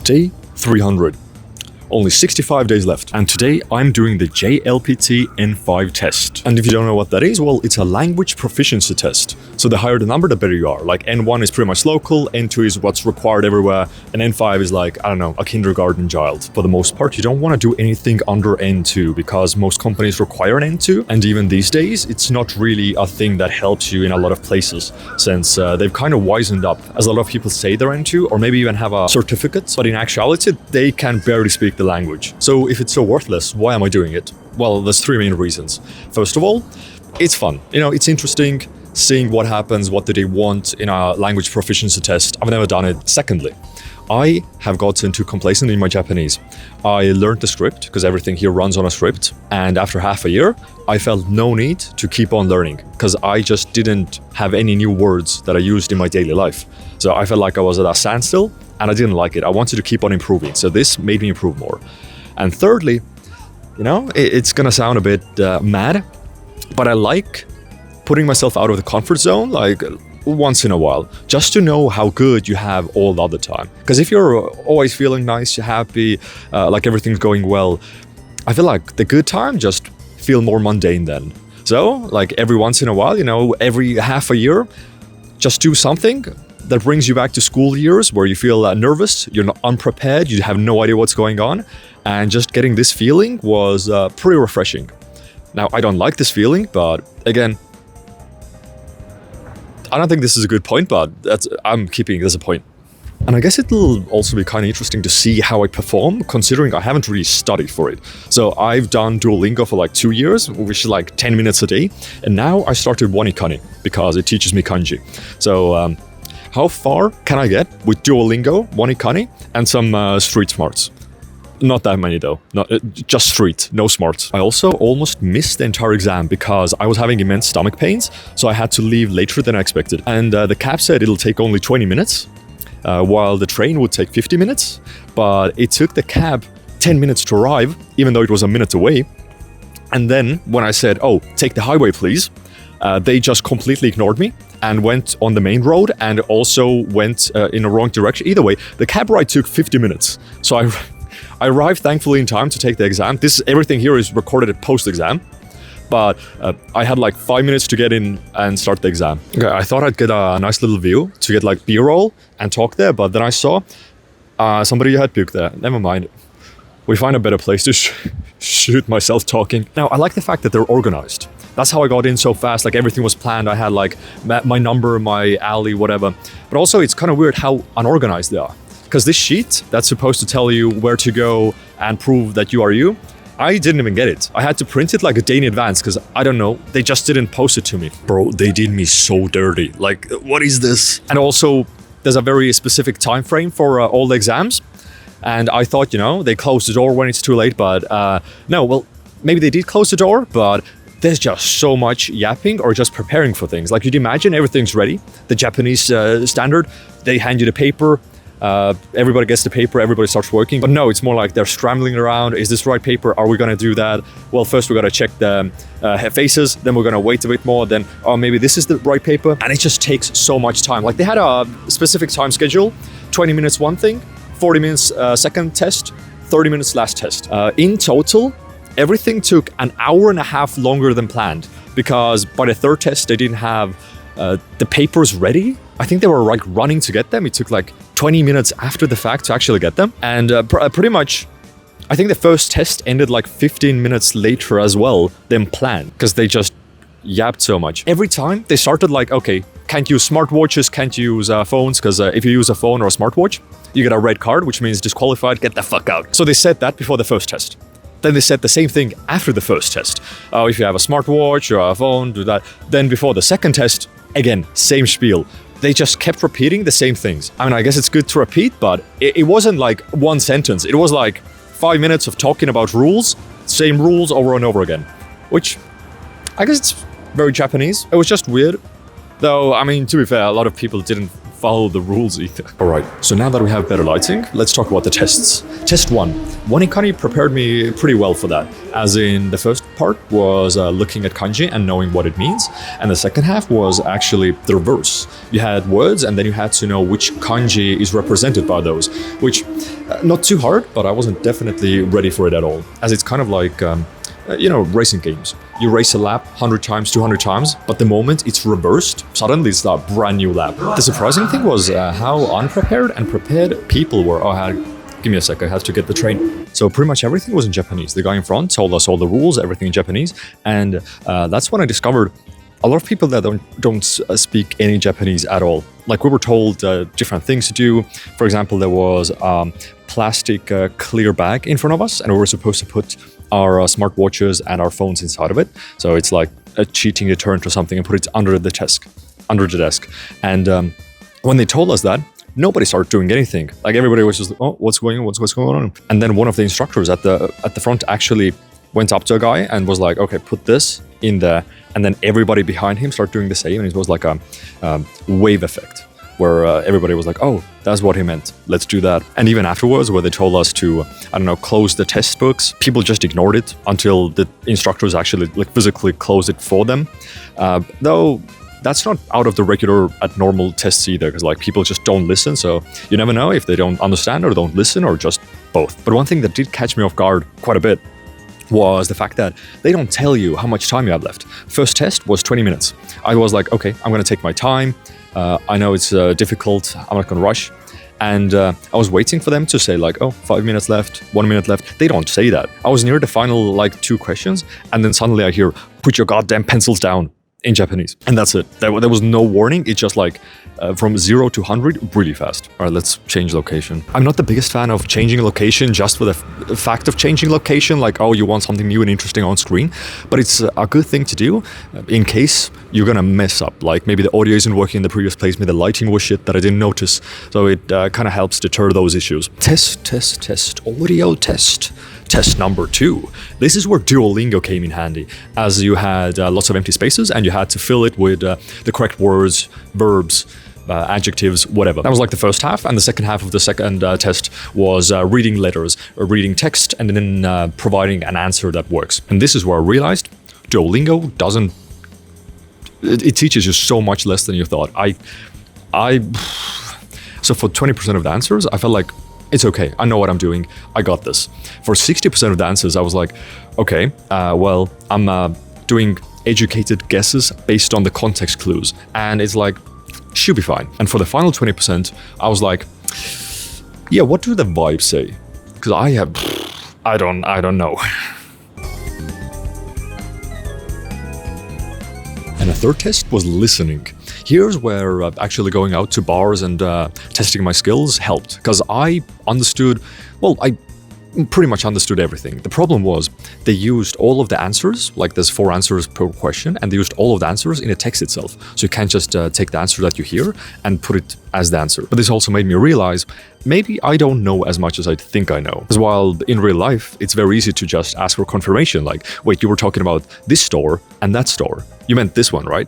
Day 300. Only 65 days left. And today I'm doing the JLPT N5 test. And if you don't know what that is, well, it's a language proficiency test. So the higher the number, the better you are. Like N1 is pretty much local, N2 is what's required everywhere, and N5 is like, I don't know, a kindergarten child. For the most part, you don't want to do anything under N2 because most companies require an N2. And even these days, it's not really a thing that helps you in a lot of places since they've kind of wisened up. As a lot of people say they're N2 or maybe even have a certificate, but in actuality, they can barely speak the language. So if it's so worthless, why am I doing it? Well, there's three main reasons. First of all, it's fun. You know, it's interesting seeing what happens, what do they want in a language proficiency test. I've never done it. Secondly, I have gotten too complacent in my Japanese. I learned the script because everything here runs on a script. And after half a year, I felt no need to keep on learning because I just didn't have any new words that I used in my daily life. So I felt like I was at a standstill and I didn't like it. I wanted to keep on improving. So this made me improve more. And thirdly, you know, it's gonna sound a bit mad, but I like putting myself out of the comfort zone, like once in a while, just to know how good you have all the other time. Because if you're always feeling nice, you're happy, like everything's going well, I feel like the good time just feel more mundane then. So like every once in a while, you know, every half a year, just do something that brings you back to school years where you feel nervous, you're not unprepared, you have no idea what's going on. And just getting this feeling was pretty refreshing. Now, I don't like this feeling, but again, I don't think this is a good point, but I'm keeping it as a point. And I guess it'll also be kind of interesting to see how I perform, considering I haven't really studied for it. So I've done Duolingo for like 2 years, which is like 10 minutes a day. And now I started Wanikani because it teaches me kanji. So how far can I get with Duolingo, Wanikani, and some street smarts? Not that many though, just street, no smarts. I also almost missed the entire exam because I was having immense stomach pains, so I had to leave later than I expected. And the cab said it'll take only 20 minutes, while the train would take 50 minutes, but it took the cab 10 minutes to arrive, even though it was a minute away. And then when I said, oh, take the highway please, they just completely ignored me and went on the main road and also went in the wrong direction. Either way, the cab ride took 50 minutes. So I arrived thankfully in time to take the exam. Everything here is recorded at post-exam, but I had like 5 minutes to get in and start the exam. Okay, I thought I'd get a nice little view to get like B-roll and talk there, but then I saw somebody had puked there. Never mind. We find a better place to shoot myself talking. Now, I like the fact that they're organized. That's how I got in so fast, like everything was planned. I had like my number, my alley, whatever. But also it's kind of weird how unorganized they are. Because this sheet that's supposed to tell you where to go and prove that you are you, I didn't even get it. I had to print it like a day in advance because I don't know, they just didn't post it to me. Bro, they did me so dirty. Like, what is this? And also, there's a very specific time frame for all the exams. And I thought, you know, they close the door when it's too late, but no, well, maybe they did close the door, but there's just so much yapping or just preparing for things. Like you'd imagine everything's ready. The Japanese standard, they hand you the paper, everybody gets the paper, everybody starts working. But no, it's more like they're scrambling around. Is this the right paper? Are we going to do that? Well, first we got to check the faces, then we're going to wait a bit more, then, oh, maybe this is the right paper. And it just takes so much time. Like they had a specific time schedule, 20 minutes one thing, 40 minutes second test, 30 minutes last test. In total, everything took an hour and a half longer than planned because by the third test, they didn't have the papers ready. I think they were like running to get them. It took like 20 minutes after the fact to actually get them. And pretty much, I think the first test ended like 15 minutes later as well than planned because they just yapped so much. Every time they started like, okay, can't use smartwatches, can't use phones, because if you use a phone or a smartwatch, you get a red card, which means disqualified, get the fuck out. So they said that before the first test. Then they said the same thing after the first test. If you have a smartwatch or a phone, do that. Then before the second test, again, same spiel. They just kept repeating the same things. I mean, I guess it's good to repeat, but it wasn't like one sentence. It was like 5 minutes of talking about rules, same rules over and over again, which I guess it's very Japanese. It was just weird. Though, I mean, to be fair, a lot of people didn't follow the rules either. All right, so now that we have better lighting, let's talk about the tests. Test 1. One in kanji prepared me pretty well for that, as in the first part was looking at kanji and knowing what it means, and the second half was actually the reverse. You had words and then you had to know which kanji is represented by those, which not too hard, but I wasn't definitely ready for it at all, as it's kind of like racing games. You race a lap 100 times, 200 times, but the moment it's reversed, suddenly it's a brand new lap. The surprising thing was how unprepared and prepared people were. Give me a sec, I have to get the train. So pretty much everything was in Japanese. The guy in front told us all the rules, everything in Japanese, and that's when I discovered a lot of people that don't speak any Japanese at all. Like, we were told different things to do. For example, there was plastic clear bag in front of us, and we were supposed to put our smartwatches and our phones inside of it. So it's like cheating a turn to something and put it under the desk. And when they told us that, nobody started doing anything. Like, everybody was just, oh, what's going on? And then one of the instructors at the front actually went up to a guy and was like, okay, put this in there. And then everybody behind him started doing the same, and it was like a wave effect, where everybody was like, oh, that's what he meant, let's do that. And even afterwards, where they told us to, close the test books, people just ignored it until the instructors actually physically closed it for them. Though that's not out of the regular at normal tests either, because people just don't listen, so you never know if they don't understand or don't listen or just both. But one thing that did catch me off guard quite a bit was the fact that they don't tell you how much time you have left. First test was 20 minutes. I was like, okay, I'm going to take my time. I know it's difficult. I'm not going to rush. And I was waiting for them to say 5 minutes left, 1 minute left. They don't say that. I was near the final 2 questions, and then suddenly I hear, put your goddamn pencils down, in Japanese. And that's it. There was no warning. It's just from 0 to 100 really fast. All right, let's change location. I'm not the biggest fan of changing location just for the fact of changing location, oh, you want something new and interesting on screen. But it's a good thing to do in case you're gonna mess up. Maybe the audio isn't working in the previous place, maybe the lighting was shit that I didn't notice. So it kind of helps deter those issues. Test, audio test. Test number 2. This is where Duolingo came in handy, as you had lots of empty spaces and you had to fill it with the correct words, verbs, adjectives, whatever. That was the first half, and the second half of the second test was reading letters, or reading text, and then providing an answer that works. And this is where I realized Duolingo doesn't... It teaches you so much less than you thought. So for 20% of the answers, I felt like, it's okay, I know what I'm doing, I got this. For 60% of the answers, I was like, okay, well, I'm doing educated guesses based on the context clues. And it's should be fine. And for the final 20%, I was like, yeah, what do the vibes say? Because I don't know. And the third test was listening. Here's where actually going out to bars and testing my skills helped, because I pretty much understood everything. The problem was they used all of the answers, there's 4 answers per question, and they used all of the answers in the text itself. So you can't just take the answer that you hear and put it as the answer. But this also made me realize maybe I don't know as much as I think I know. Because while in real life, it's very easy to just ask for confirmation, wait, you were talking about this store and that store. You meant this one, right?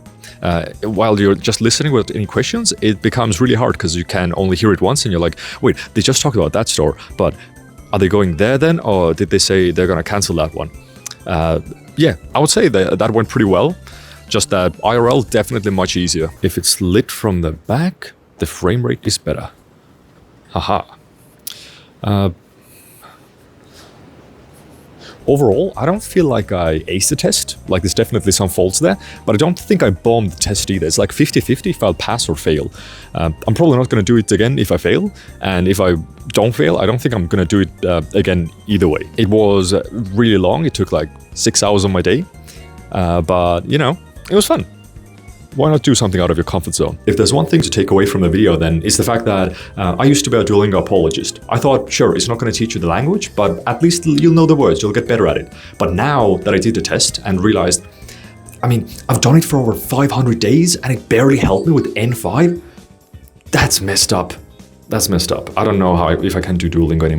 While you're just listening without any questions, it becomes really hard because you can only hear it once and you're like, wait, they just talked about that store, but are they going there then, or did they say they're going to cancel that one? Yeah, I would say that went pretty well. Just that IRL, definitely much easier. If it's lit from the back, the frame rate is better. Haha. Overall, I don't feel like I aced the test. There's definitely some faults there, but I don't think I bombed the test either. It's 50-50 if I'll pass or fail. I'm probably not going to do it again if I fail, and if I don't fail, I don't think I'm going to do it again either way. It was really long. It took 6 hours of my day, but it was fun. Why not do something out of your comfort zone? If there's one thing to take away from the video, then it's the fact that I used to be a Duolingo apologist. I thought, sure, it's not going to teach you the language, but at least you'll know the words, you'll get better at it. But now that I did the test and realized, I've done it for over 500 days and it barely helped me with N5, that's messed up. I don't know if I can do Duolingo anymore.